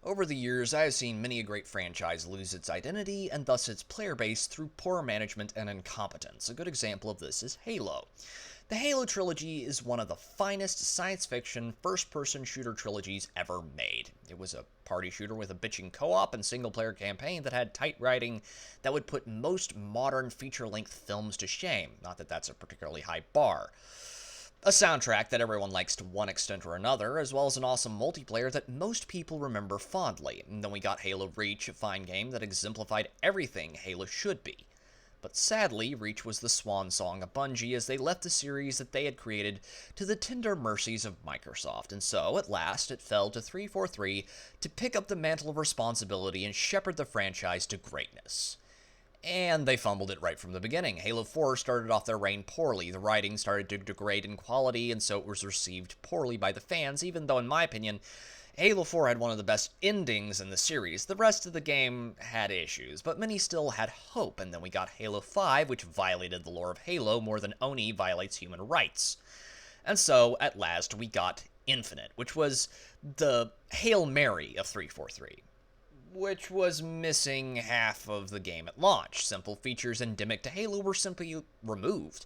Over the years, I have seen many a great franchise lose its identity and thus its player base through poor management and incompetence. A good example of this is Halo. The Halo trilogy is one of the finest science fiction first person shooter trilogies ever made. It was a party shooter with a bitching co op and single player campaign that had tight writing that would put most modern feature length films to shame. Not that that's a particularly high bar. A soundtrack that everyone likes to one extent or another, as well as an awesome multiplayer that most people remember fondly. And then we got Halo Reach, a fine game that exemplified everything Halo should be. But sadly, Reach was the swan song of Bungie as they left the series that they had created to the tender mercies of Microsoft, and so, at last, it fell to 343 to pick up the mantle of responsibility and shepherd the franchise to greatness. And they fumbled it right from the beginning. Halo 4 started off their reign poorly. The writing started to degrade in quality, and so it was received poorly by the fans, even though, in my opinion, Halo 4 had one of the best endings in the series. The rest of the game had issues, but many still had hope, and then we got Halo 5, which violated the lore of Halo more than Oni violates human rights. And so, at last, we got Infinite, which was the Hail Mary of 343. Which was missing half of the game at launch. Simple features endemic to Halo were simply removed.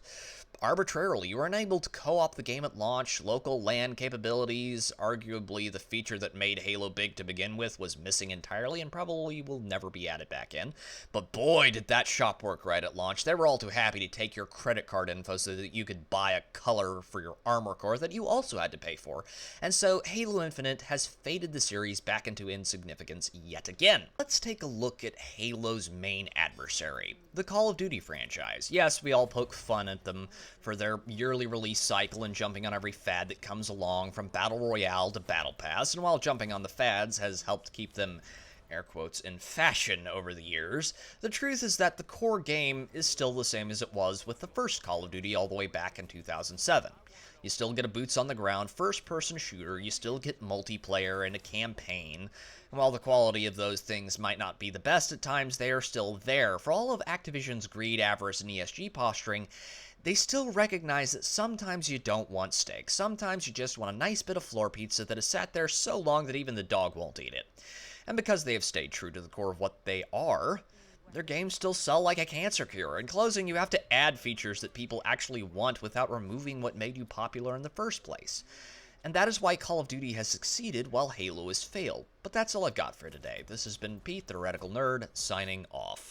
Arbitrarily, you were unable to co-op the game at launch. Local LAN capabilities, arguably the feature that made Halo big to begin with, was missing entirely and probably will never be added back in. But boy, did that shop work right at launch. They were all too happy to take your credit card info so that you could buy a color for your armor core that you also had to pay for. And so Halo Infinite has faded the series back into insignificance yet again. Let's take a look at Halo's main adversary, the Call of Duty franchise. Yes, we all poke fun at them for their yearly release cycle and jumping on every fad that comes along, from Battle Royale to Battle Pass, and while jumping on the fads has helped keep them, air quotes, in fashion over the years, the truth is that the core game is still the same as it was with the first Call of Duty all the way back in 2007. You still get a boots-on-the-ground first-person shooter, you still get multiplayer and a campaign, and while the quality of those things might not be the best at times, they are still there. For all of Activision's greed, avarice, and ESG posturing, they still recognize that sometimes you don't want steak. Sometimes you just want a nice bit of floor pizza that has sat there so long that even the dog won't eat it. And because they have stayed true to the core of what they are, their games still sell like a cancer cure. In closing, you have to add features that people actually want without removing what made you popular in the first place. And that is why Call of Duty has succeeded while Halo has failed. But that's all I've got for today. This has been Pete, the Heretical Nerd, signing off.